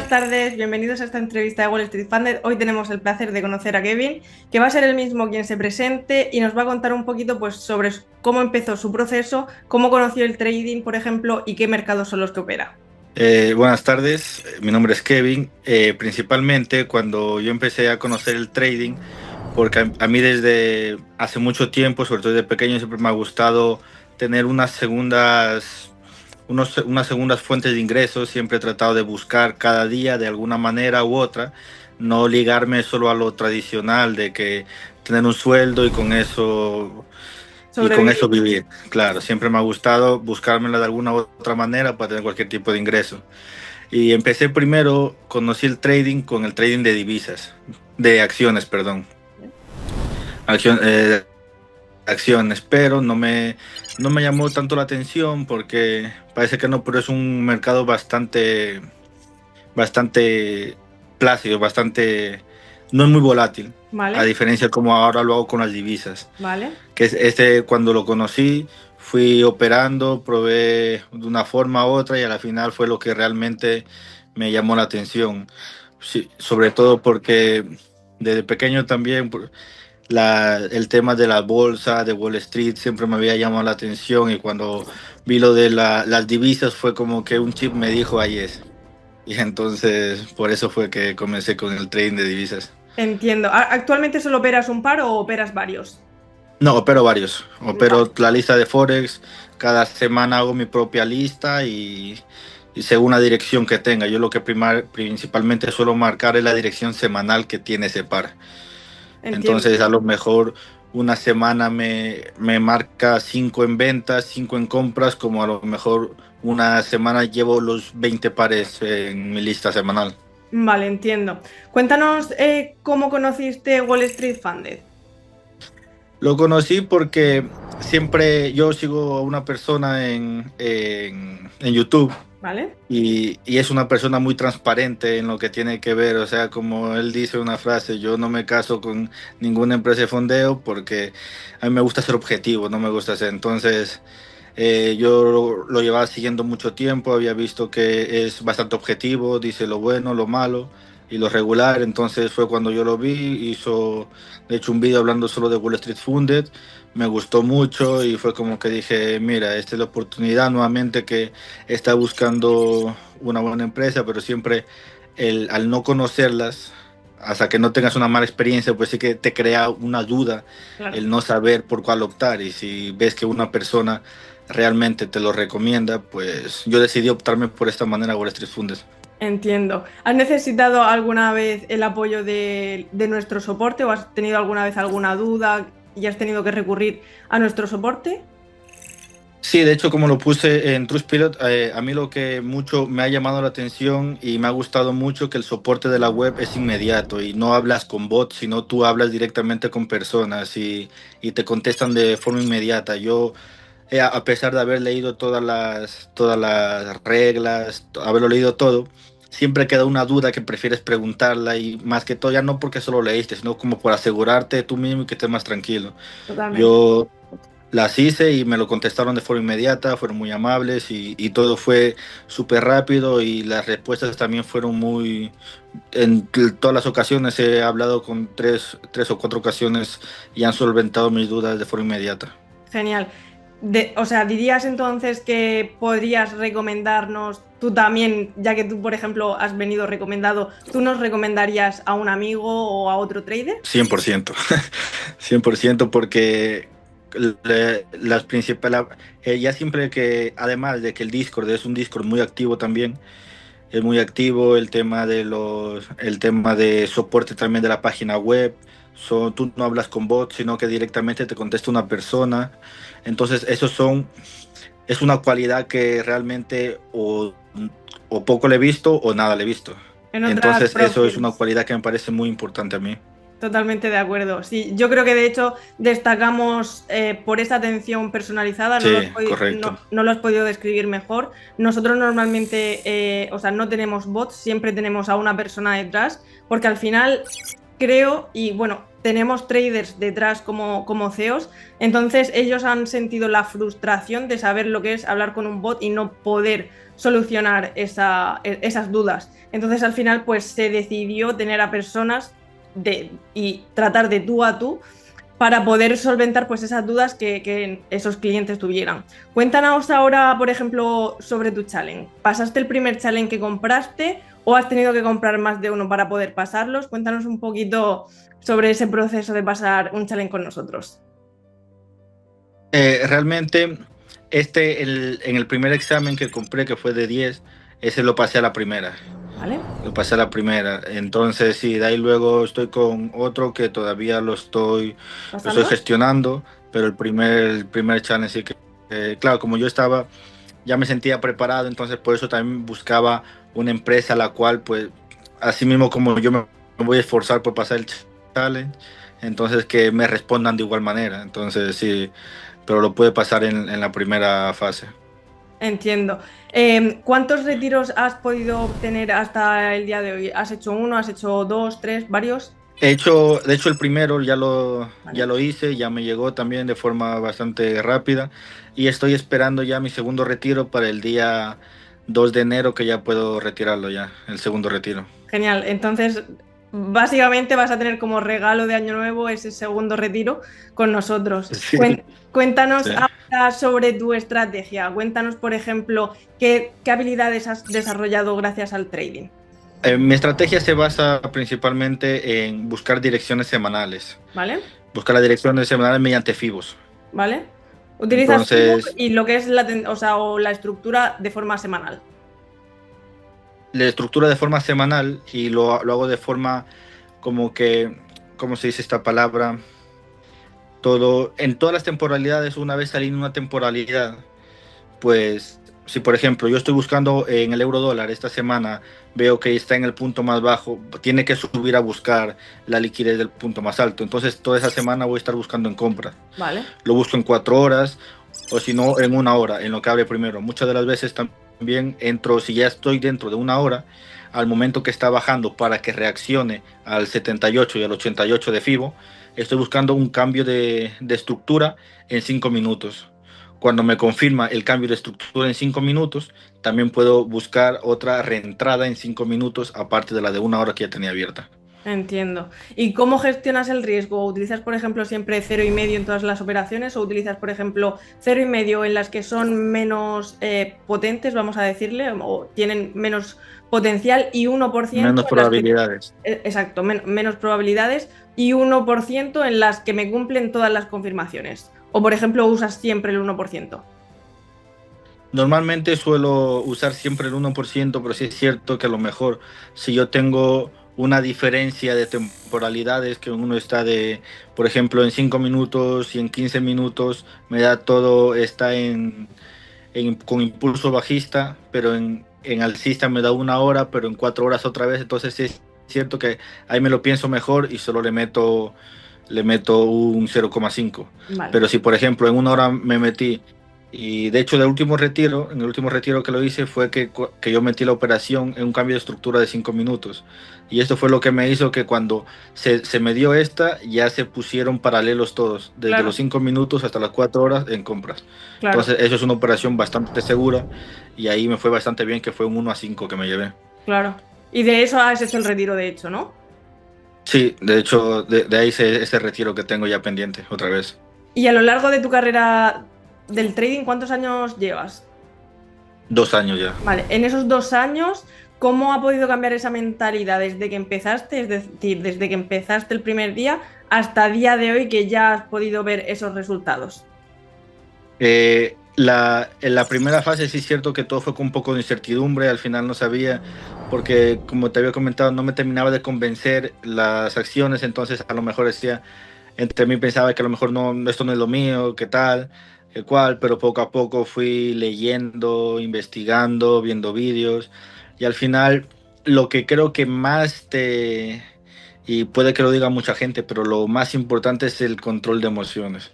buenas tardes, bienvenidos a esta entrevista de Wall Street Funded. Hoy tenemos el placer de conocer a Kevin, que va a ser el mismo quien se presente y nos va a contar un poquito pues, sobre cómo empezó su proceso, cómo conoció el trading, por ejemplo, y qué mercados son los que opera. Buenas tardes, mi nombre es Kevin. Principalmente cuando yo empecé a conocer el trading, porque a mí desde hace mucho tiempo, sobre todo desde pequeño, siempre me ha gustado tener unas segundas fuentes de ingresos. Siempre he tratado de buscar cada día de alguna manera u otra, no ligarme solo a lo tradicional de que tener un sueldo y con eso vivir. Claro, siempre me ha gustado buscármela de alguna u otra manera para tener cualquier tipo de ingreso. Y empecé primero, conocí el trading con el trading de divisas, de acciones, perdón. Acción, acciones, pero no me llamó tanto la atención porque parece que no, pero es un mercado bastante plácido, no es muy volátil, a ¿Vale? diferencia como ahora lo hago con las divisas. ¿Vale? Que es este, cuando lo conocí, fui operando, probé de una forma u otra y a la final fue lo que realmente me llamó la atención. Sí, sobre todo porque desde pequeño también el tema de la bolsa, de Wall Street, siempre me había llamado la atención, y cuando vi lo de las divisas fue como que un chip me dijo, ahí es. Y entonces por eso fue que comencé con el trading de divisas. Entiendo. ¿Actualmente solo operas un par o operas varios? No, opero varios. Vale. Opero la lista de Forex. Cada semana hago mi propia lista y según la dirección que tenga. Yo lo que principalmente suelo marcar es la dirección semanal que tiene ese par. Entiendo. Entonces, a lo mejor una semana me marca 5 en ventas, 5 en compras, como a lo mejor una semana llevo los 20 pares en mi lista semanal. Vale, entiendo. Cuéntanos cómo conociste Wall Street Funded. Lo conocí porque siempre yo sigo a una persona en YouTube. ¿Vale? Y es una persona muy transparente en lo que tiene que ver. O sea, como él dice una frase, yo no me caso con ninguna empresa de fondeo porque a mí me gusta ser objetivo, no me gusta ser. Entonces, yo lo llevaba siguiendo mucho tiempo, había visto que es bastante objetivo, dice lo bueno, lo malo y lo regular. Entonces fue cuando yo lo vi, hizo de hecho un video hablando solo de Wall Street Funded, me gustó mucho y fue como que dije, mira, esta es la oportunidad nuevamente que está buscando una buena empresa, pero siempre al no conocerlas, hasta que no tengas una mala experiencia, pues sí que te crea una duda Claro. el no saber por cuál optar. Y si ves que una persona realmente te lo recomienda, pues yo decidí optarme por esta manera Wall Street Funds. Entiendo. ¿Has necesitado alguna vez el apoyo de nuestro soporte o has tenido alguna vez alguna duda y has tenido que recurrir a nuestro soporte? Sí, de hecho, como lo puse en Trustpilot, a mí lo que mucho me ha llamado la atención y me ha gustado mucho que el soporte de la web es inmediato y no hablas con bots, sino tú hablas directamente con personas y te contestan de forma inmediata. Yo, a pesar de haber leído todas las reglas, haberlo leído todo, siempre queda una duda que prefieres preguntarla, y más que todo ya no porque solo leíste, sino como por asegurarte tú mismo y que estés más tranquilo. Totalmente. Yo las hice y me lo contestaron de forma inmediata, fueron muy amables y todo fue súper rápido, y las respuestas también fueron todas las ocasiones he hablado con tres o cuatro ocasiones y han solventado mis dudas de forma inmediata. Genial. O sea, ¿dirías entonces que podrías recomendarnos, tú también, ya que tú, por ejemplo, has venido recomendado, tú nos recomendarías a un amigo o a otro trader? 100%, 100% porque las principales, ya siempre que, además de que el Discord es un Discord muy activo también, es muy activo el tema de soporte también de la página web. Tú no hablas con bots, sino que directamente te contesta una persona. Entonces, es una cualidad que realmente o poco le he visto o nada le he visto. En otras Entonces, eso es una profesiones. cualidad que me parece muy importante a mí. Totalmente de acuerdo. Sí, yo creo que de hecho destacamos por esa atención personalizada, no, Sí, correcto. no lo has podido describir mejor. Nosotros normalmente, o sea, no tenemos bots, siempre tenemos a una persona detrás, porque al final creo, y bueno, tenemos traders detrás como CEOs, entonces ellos han sentido la frustración de saber lo que es hablar con un bot y no poder solucionar esas dudas. Entonces al final pues se decidió tener a personas y tratar de tú a tú para poder solventar pues esas dudas que esos clientes tuvieran. Cuéntanos ahora, por ejemplo, sobre tu challenge. ¿Pasaste el primer challenge que compraste o has tenido que comprar más de uno para poder pasarlos? Cuéntanos un poquito sobre ese proceso de pasar un challenge con nosotros. Realmente, en el primer examen que compré, que fue de 10, ese lo pasé a la primera. ¿Vale? Lo pasé a la primera. Entonces, sí, de ahí luego estoy con otro que todavía lo estoy gestionando, pero el primer challenge sí que, claro, como yo estaba, ya me sentía preparado, entonces por eso también buscaba una empresa a la cual, pues, así mismo como yo me voy a esforzar por pasar el challenge, entonces que me respondan de igual manera. Entonces, sí, pero lo pude pasar en la primera fase. Entiendo. ¿Cuántos retiros has podido obtener hasta el día de hoy? ¿Has hecho uno? ¿Has hecho dos, tres, varios? De hecho, el primero ¿Vale? ya lo hice, ya me llegó también de forma bastante rápida y estoy esperando ya mi segundo retiro para el día 2 de enero, que ya puedo retirarlo ya, el segundo retiro. Genial. Entonces, básicamente vas a tener como regalo de Año Nuevo ese segundo retiro con nosotros. Sí, Cuéntanos sí. ahora sobre tu estrategia. Cuéntanos, por ejemplo, qué habilidades has desarrollado gracias al trading. Mi estrategia se basa principalmente en buscar direcciones semanales. ¿Vale? Buscar las direcciones semanales mediante FIBOs. ¿Vale? Utilizas FIBO Entonces, y lo que es o la estructura de forma semanal. la estructura de forma semanal y lo hago de forma como que, ¿cómo se dice esta palabra? En todas las temporalidades, una vez salí en una temporalidad, pues si por ejemplo yo estoy buscando en el euro dólar esta semana, veo que está en el punto más bajo, tiene que subir a buscar la liquidez del punto más alto. Entonces toda esa semana voy a estar buscando en compra. ¿Vale? Lo busco en 4 horas o si no en una hora, en lo que abre primero. Muchas de las veces también entro, si ya estoy dentro de una hora, al momento que está bajando para que reaccione al 78 y al 88 de FIBO, estoy buscando un cambio de estructura en 5 minutos. Cuando me confirma el cambio de estructura en 5 minutos, también puedo buscar otra reentrada en 5 minutos, aparte de la de una hora que ya tenía abierta. Entiendo. ¿Y cómo gestionas el riesgo? ¿Utilizas, por ejemplo, siempre 0,5 en todas las operaciones o utilizas, por ejemplo, 0,5 en las que son menos potentes, vamos a decirle, o tienen menos potencial y 1% Menos en las que... probabilidades. Exacto, menos probabilidades y 1% en las que me cumplen todas las confirmaciones? O, por ejemplo, usas siempre el 1%. Normalmente suelo usar siempre el 1%, pero sí es cierto que a lo mejor si yo tengo una diferencia de temporalidades, que uno está por ejemplo, en 5 minutos y en 15 minutos, me da todo, está con impulso bajista, pero en alcista me da una hora, pero en 4 horas otra vez. Entonces sí es cierto que ahí me lo pienso mejor y solo le meto un 0,5. Vale. Pero si por ejemplo en una hora me metí, y de hecho en el último retiro que lo hice fue que yo metí la operación en un cambio de estructura de 5 minutos. Y esto fue lo que me hizo que cuando se me dio esta, ya se pusieron paralelos todos, desde Claro. los 5 minutos hasta las 4 horas en compras. Claro. Entonces eso es una operación bastante segura y ahí me fue bastante bien, que fue un 1-5 que me llevé. Claro. Y de eso has hecho el retiro, de hecho, ¿no? Sí, de hecho, de ahí ese retiro que tengo ya pendiente otra vez. Y a lo largo de tu carrera del trading, ¿cuántos años llevas? 2 años ya. Vale, en esos 2 años, ¿cómo ha podido cambiar esa mentalidad desde que empezaste? Es decir, desde que empezaste el primer día hasta día de hoy que ya has podido ver esos resultados. En la primera fase sí es cierto que todo fue con un poco de incertidumbre, al final no sabía, porque como te había comentado, no me terminaba de convencer las acciones, entonces a lo mejor decía, entre mí pensaba que a lo mejor no, esto no es lo mío, qué tal, qué cual, pero poco a poco fui leyendo, investigando, viendo vídeos, y al final lo que creo que y puede que lo diga mucha gente, pero lo más importante es el control de emociones.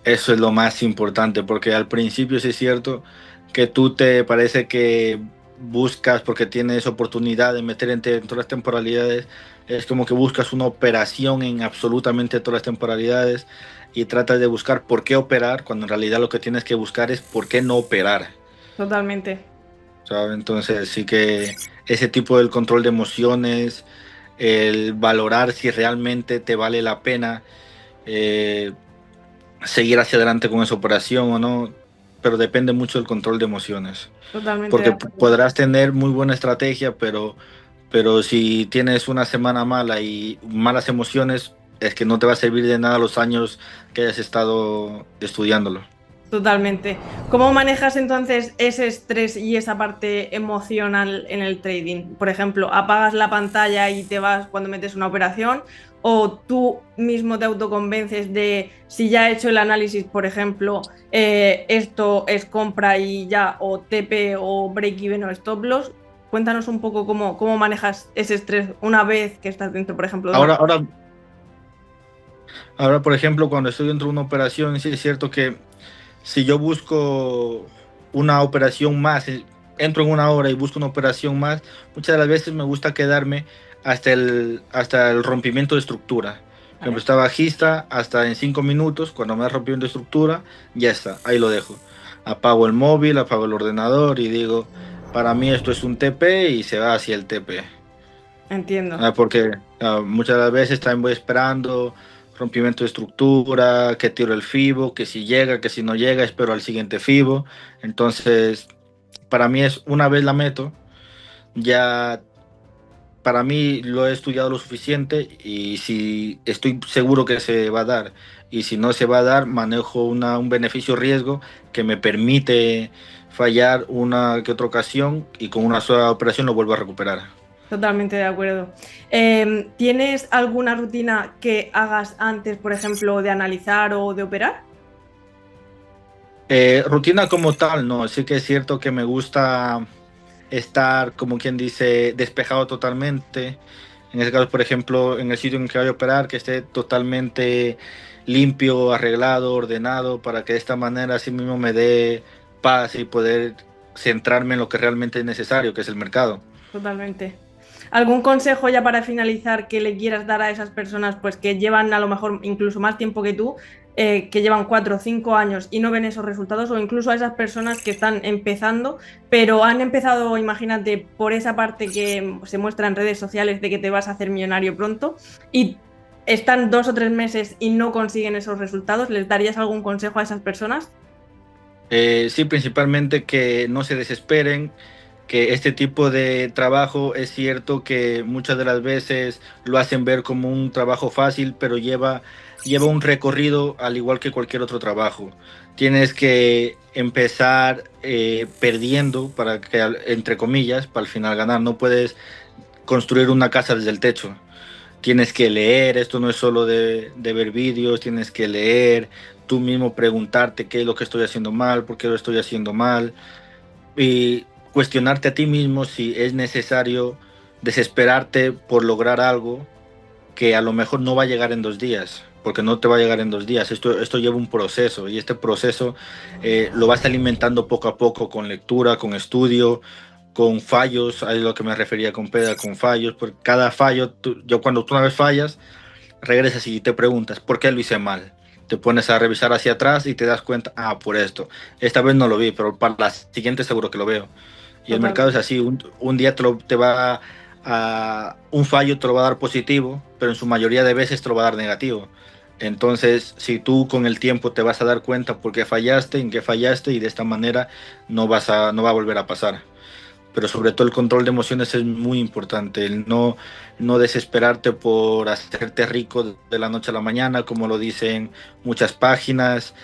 Eso es lo más importante, porque al principio sí es cierto que tú te parece que buscas, porque tienes oportunidad de meter en todas las temporalidades, es como que buscas una operación en absolutamente todas las temporalidades y tratas de buscar por qué operar, cuando en realidad lo que tienes que buscar es por qué no operar, Totalmente. ¿sabes? Entonces sí que ese tipo del control de emociones, el valorar si realmente te vale la pena eh, seguir hacia adelante con esa operación o no, pero depende mucho del control de emociones. Totalmente de Porque acuerdo. podrás tener muy buena estrategia, pero si tienes una semana mala y malas emociones, es que no te va a servir de nada los años que hayas estado estudiándolo. Totalmente. ¿Cómo manejas entonces ese estrés y esa parte emocional en el trading? Por ejemplo, ¿apagas la pantalla y te vas cuando metes una operación? ¿O tú mismo te autoconvences de si ya he hecho el análisis, por ejemplo, esto es compra y ya, o TP o break-even o stop loss? Cuéntanos un poco cómo manejas ese estrés una vez que estás dentro, por ejemplo, de una... Ahora, ahora, ahora, por ejemplo, cuando estoy dentro de una operación, sí es cierto que si yo busco una operación más, entro en una hora y busco una operación más, muchas de las veces me gusta quedarme hasta el rompimiento de estructura. Por ejemplo, ¿Vale? está bajista hasta en 5 minutos, cuando me da rompimiento de estructura, ya está, ahí lo dejo. Apago el móvil, apago el ordenador y digo, para mí esto es un TP y se va hacia el TP. Entiendo. Porque muchas de las veces también voy esperando rompimiento de estructura, que tiro el FIBO, que si llega, que si no llega, espero al siguiente FIBO. Entonces, para mí es una vez la meto, ya para mí lo he estudiado lo suficiente y si estoy seguro que se va a dar y si no se va a dar, manejo un beneficio riesgo que me permite fallar una que otra ocasión y con una sola operación lo vuelvo a recuperar. Totalmente de acuerdo. ¿Tienes alguna rutina que hagas antes, por ejemplo, de analizar o de operar? Rutina como tal, no, sí que es cierto que me gusta estar, como quien dice, despejado totalmente. En ese caso, por ejemplo, en el sitio en que voy a operar, que esté totalmente limpio, arreglado, ordenado, para que de esta manera así mismo me dé paz y poder centrarme en lo que realmente es necesario, que es el mercado. Totalmente. ¿Algún consejo ya para finalizar que le quieras dar a esas personas pues que llevan a lo mejor incluso más tiempo que tú, que llevan 4 o 5 años y no ven esos resultados, o incluso a esas personas que están empezando, pero han empezado, imagínate, por esa parte que se muestra en redes sociales de que te vas a hacer millonario pronto y están 2 o 3 meses y no consiguen esos resultados? ¿Les darías algún consejo a esas personas? Sí, principalmente que no se desesperen, que este tipo de trabajo es cierto que muchas de las veces lo hacen ver como un trabajo fácil, pero lleva un recorrido al igual que cualquier otro trabajo. Tienes que empezar perdiendo para que, entre comillas, para al final ganar. No puedes construir una casa desde el techo. Tienes que leer, esto no es solo de ver vídeos, tienes que leer, tú mismo preguntarte qué es lo que estoy haciendo mal, por qué lo estoy haciendo mal, y cuestionarte a ti mismo si es necesario desesperarte por lograr algo que a lo mejor no va a llegar en 2 días, porque no te va a llegar en 2 días. Esto lleva un proceso y este proceso lo vas alimentando poco a poco con lectura, con estudio, con fallos, a lo que me refería con Pedro, con fallos, por cada fallo, yo cuando tú una vez fallas, regresas y te preguntas, ¿por qué lo hice mal? Te pones a revisar hacia atrás y te das cuenta, por esto. Esta vez no lo vi, pero para la siguiente seguro que lo veo. Y el mercado es Totalmente. así, un día te va un fallo te lo va a dar positivo, pero en su mayoría de veces te lo va a dar negativo. Entonces, si tú con el tiempo te vas a dar cuenta por qué fallaste, en qué fallaste, y de esta manera no va a volver a pasar. Pero sobre todo el control de emociones es muy importante, el no desesperarte por hacerte rico de la noche a la mañana, como lo dicen muchas páginas,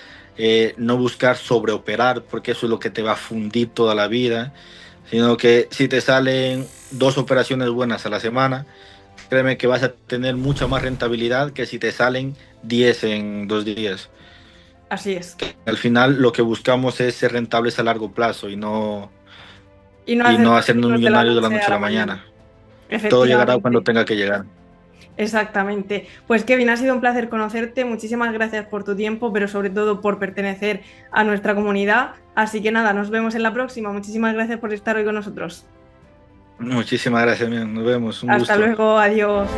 no buscar sobreoperar, porque eso es lo que te va a fundir toda la vida, sino que si te salen 2 operaciones buenas a la semana, créeme que vas a tener mucha más rentabilidad que si te salen 10 en 2 días. Así es. Al final lo que buscamos es ser rentables a largo plazo Y no y hacer no hacernos de la millonarios de la noche noche a a la la mañana. mañana. Todo llegará cuando Efectivamente. tenga que llegar. Exactamente. Pues Kevin, ha sido un placer conocerte. Muchísimas gracias por tu tiempo, pero sobre todo por pertenecer a nuestra comunidad. Así que nada, nos vemos en la próxima. Muchísimas gracias por estar hoy con nosotros. Muchísimas gracias, amigo. Nos vemos, un Hasta gusto. luego, adiós.